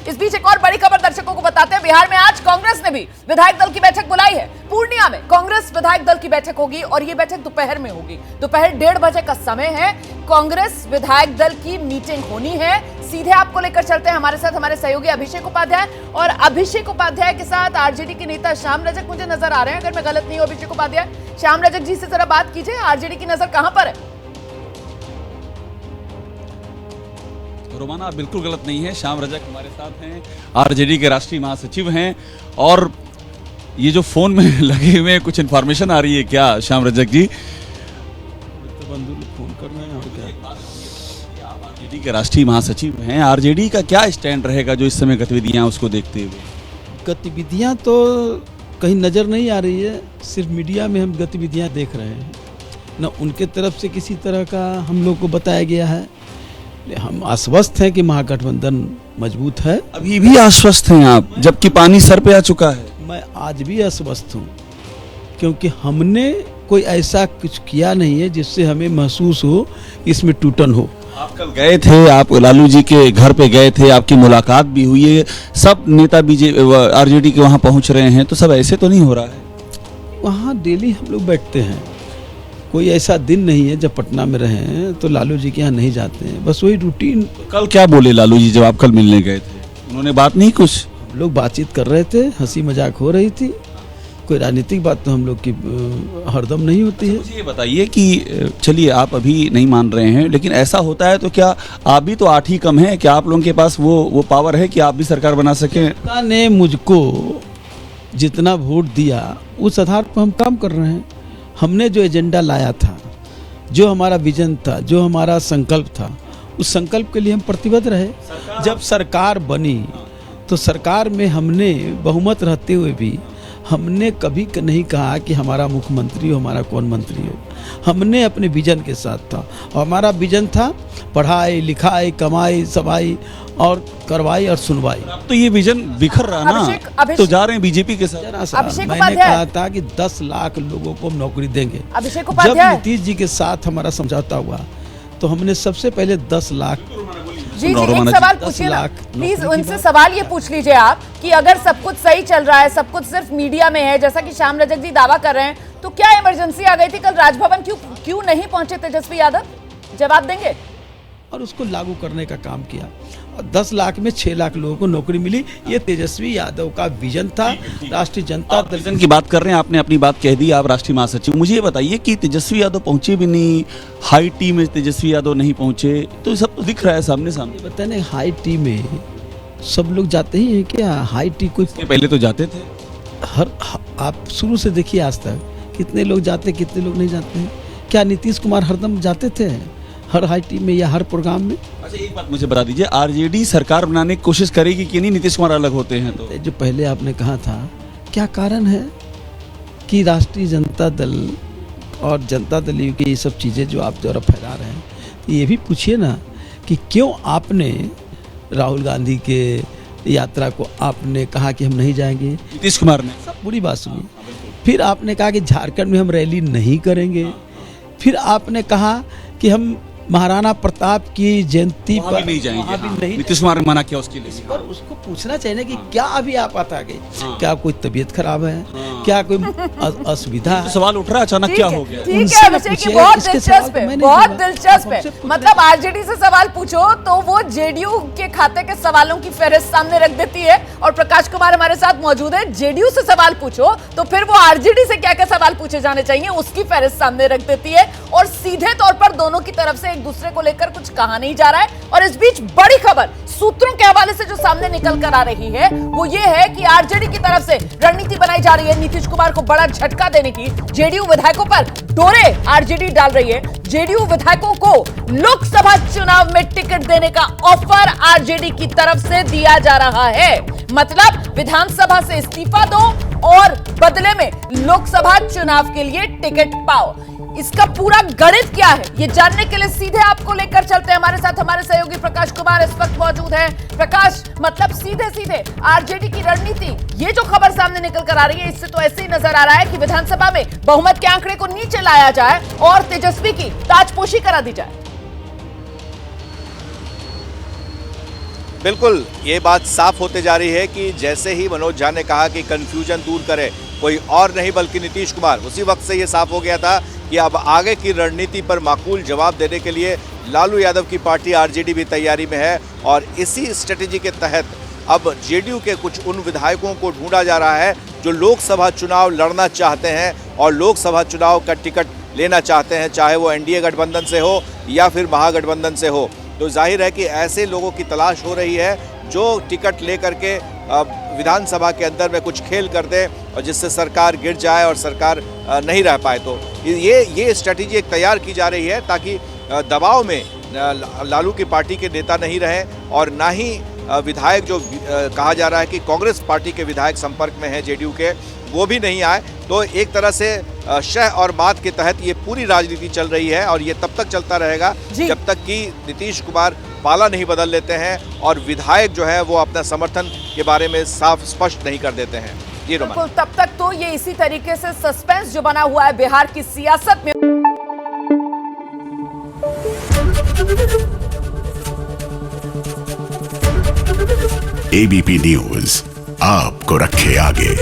इस बीच एक और बड़ी खबर दर्शकों को बताते हैं। बिहार में आज कांग्रेस ने भी विधायक दल की बैठक बुलाई है। पूर्णिया में कांग्रेस विधायक दल की बैठक होगी और ये बैठक दोपहर में होगी। दोपहर 1:30 बजे का समय है। कांग्रेस विधायक दल की मीटिंग होनी है। सीधे आपको लेकर चलते हैं हमारे साथ हमारे सहयोगी अभिषेक उपाध्याय, और अभिषेक उपाध्याय के साथ आरजेडी के नेता श्याम रजक मुझे नजर आ रहे हैं। अगर मैं गलत नहीं हूं अभिषेक उपाध्याय, श्याम रजक जी से जरा बात कीजिए, आरजेडी की नजर कहां पर है? रोमाना, आप बिल्कुल गलत नहीं है। श्याम रजक हमारे साथ हैं, आरजेडी के राष्ट्रीय महासचिव हैं। और ये जो फोन में लगे हुए कुछ इन्फॉर्मेशन आ रही है क्या श्याम रजक जी? बंधु लोग फोन कर रहे हैं और क्या? आप आरजेडी के राष्ट्रीय महासचिव हैं, आरजेडी का क्या स्टैंड रहेगा जो इस समय गतिविधियां उसको देखते हुए? गतिविधियां तो कहीं नज़र नहीं आ रही है, सिर्फ मीडिया में हम गतिविधियां देख रहे हैं। न उनके तरफ से किसी तरह का हम लोग को बताया गया है। हम आश्वस्त हैं कि महागठबंधन मजबूत है। अभी भी आश्वस्त हैं आप, जबकि पानी सर पे आ चुका है? मैं आज भी आश्वस्त हूँ, क्योंकि हमने कोई ऐसा कुछ किया नहीं है जिससे हमें महसूस हो इसमें टूटन हो। आप कल गए थे, आप लालू जी के घर पे गए थे, आपकी मुलाकात भी हुई है, सब नेता आरजेडी के वहाँ पहुँच रहे हैं, तो सब ऐसे तो नहीं हो रहा है? वहाँ डेली हम लोग बैठते हैं। कोई ऐसा दिन नहीं है जब पटना में रहे हैं तो लालू जी के यहाँ नहीं जाते हैं, बस वही रूटीन। कल क्या बोले लालू जी जब आप कल मिलने गए थे? उन्होंने बात नहीं कुछ? हम लोग बातचीत कर रहे थे, हंसी मजाक हो रही थी। कोई राजनीतिक बात तो हम लोग की हरदम नहीं होती है। मुझे ये बताइए कि चलिए आप अभी नहीं मान रहे हैं, लेकिन ऐसा होता है तो क्या आप भी तो 8 ही कम हैं, क्या आप लोगों के पास वो पावर है कि आप भी सरकार बना सकें? जनता ने मुझको जितना वोट दिया उस आधार पर हम काम कर रहे हैं। हमने जो एजेंडा लाया था, जो हमारा विजन था, जो हमारा संकल्प था, उस संकल्प के लिए हम प्रतिबद्ध रहे। जब सरकार बनी तो सरकार में हमने बहुमत रहते हुए भी हमने कभी नहीं कहा कि हमारा मुख्यमंत्री हो, हमारा कौन मंत्री हो। हमने अपने विजन के साथ था, और हमारा विजन था पढ़ाई लिखाई कमाई सफाई और करवाई और सुनवाई। अब तो ये विजन बिखर रहा ना, तो जा रहे हैं बीजेपी के साथ। मैंने कहा था कि 10 लाख लोगों को हम नौकरी देंगे। जब नीतीश जी के साथ हमारा समझौता हुआ तो हमने सबसे पहले 10 लाख। जी एक सवाल पूछिए ना प्लीज, उनसे सवाल ये पूछ लीजिए आप कि अगर सब कुछ सही चल रहा है, सब कुछ सिर्फ मीडिया में है जैसा कि श्याम रजक जी दावा कर रहे हैं, तो क्या इमरजेंसी आ गई थी? कल राजभवन क्यों नहीं पहुंचे तेजस्वी यादव? जवाब देंगे? और उसको लागू करने का काम किया, और 10 लाख में 6 लाख लोगों को नौकरी मिली। ये तेजस्वी यादव का विजन था। राष्ट्रीय जनता दल की बात कर रहे हैं, आपने अपनी बात कह दी, आप राष्ट्रीय महासचिव। मुझे ये बताइए कि तेजस्वी यादव पहुंचे भी नहीं, हाई टी में तेजस्वी यादव नहीं पहुंचे, तो सब तो दिख रहा है सामने सामने। बताने हाई टी में सब लोग जाते ही हैं क्या? हाई टी कोई पहले तो जाते थे। आप शुरू से देखिए आज तक कितने लोग जाते कितने लोग नहीं जाते हैं। क्या नीतीश कुमार हरदम जाते थे हर हाई टी में या हर प्रोग्राम में? अच्छा एक बात मुझे बता दीजिए, आरजेडी सरकार बनाने की कोशिश करेगी कि नहीं नीतीश कुमार अलग होते हैं तो? जो पहले आपने कहा था, क्या कारण है कि राष्ट्रीय जनता दल और जनता दल की ये सब चीज़ें जो आप द्वारा फैला रहे हैं, ये भी पूछिए ना कि क्यों आपने राहुल गांधी के यात्रा को आपने कहा कि हम नहीं जाएंगे? नीतीश कुमार ने सब बुरी बात सुनी। फिर आपने कहा कि झारखंड में हम रैली नहीं करेंगे। फिर आपने कहा कि हम महाराणा प्रताप की जयंती पर नहीं जाएंगे। नीतीश कुमार ने मना किया उसके लिए। पर उसको पूछना चाहिए ना कि क्या अभी आप आ गए? क्या कोई तबीयत खराब है? क्या कोई असुविधा है? सवाल उठ रहा है अचानक, क्या हो गया? ठीक है अभिषेक, बहुत दिलचस्प है, बहुत दिलचस्प है। मतलब आरजेडी से सवाल पूछो तो वो जेडीयू के खाते के सवालों की फहरिस्त सामने रख देती है, और प्रकाश कुमार हमारे साथ मौजूद है। जेडीयू से सवाल पूछो तो फिर वो आरजेडी से क्या क्या सवाल पूछे जाने चाहिए उसकी फहरिस्त सामने रख देती है, और सीधे तौर पर दोनों की तरफ से एक दूसरे को लेकर कुछ कहा नहीं जा रहा है। और इस बीच बड़ी खबर सूत्रों के हवाले से जो सामने निकल कर आ रही है वो ये है कि आरजेडी की तरफ से रणनीति बनाई जा रही है नीतीश कुमार को बड़ा झटका देने की। जेडीयू विधायकों पर डोरे आरजेडी डाल रही है। जेडीयू विधायकों को लोकसभा चुनाव में टिकट देने का ऑफर आरजेडी की तरफ से दिया जा रहा है। मतलब विधानसभा से इस्तीफा दो और बदले में लोकसभा चुनाव के लिए टिकट पाओ। इसका पूरा गणित क्या है ये जानने के लिए सीधे आपको लेकर चलते हैं। हमारे साथ हमारे सहयोगी प्रकाश कुमार इस वक्त मौजूद हैं। प्रकाश, मतलब सीधे सीधे आरजेडी की रणनीति, ये जो खबर सामने निकल कर आ रही है इससे तो ऐसे ही नजर आ रहा है कि विधानसभा में बहुमत के आंकड़े को नीचे लाया जाए और तेजस्वी की ताजपोशी करा दी जाए। बिल्कुल, ये बात साफ होते जा रही है कि जैसे ही मनोज झा ने कहा कि कंफ्यूजन दूर करे कोई और नहीं बल्कि नीतीश कुमार, उसी वक्त से ये साफ हो गया था कि अब आगे की रणनीति पर माकूल जवाब देने के लिए लालू यादव की पार्टी आरजेडी भी तैयारी में है। और इसी स्ट्रेटेजी के तहत अब जेडीयू के कुछ उन विधायकों को ढूंढा जा रहा है जो लोकसभा चुनाव लड़ना चाहते हैं और लोकसभा चुनाव का टिकट लेना चाहते हैं, चाहे वो एनडीए गठबंधन से हो या फिर महागठबंधन से हो। तो जाहिर है कि ऐसे लोगों की तलाश हो रही है जो टिकट लेकर के विधानसभा के अंदर में कुछ खेल कर दे और जिससे सरकार गिर जाए और सरकार नहीं रह पाए। तो ये स्ट्रेटेजी एक तैयार की जा रही है ताकि दबाव में लालू की पार्टी के नेता नहीं रहें और ना ही विधायक जो कहा जा रहा है कि कांग्रेस पार्टी के विधायक संपर्क में हैं जेडीयू के, वो भी नहीं आए। तो एक तरह से शह और बात के तहत ये पूरी राजनीति चल रही है और ये तब तक चलता रहेगा जब तक कि नीतीश कुमार पाला नहीं बदल लेते हैं और विधायक जो है वो अपना समर्थन के बारे में साफ स्पष्ट नहीं कर देते हैं। जी रोमा, बिल्कुल, तब तक तो ये इसी तरीके से सस्पेंस जो बना हुआ है बिहार की सियासत में। एबीपी न्यूज आपको रखे आगे।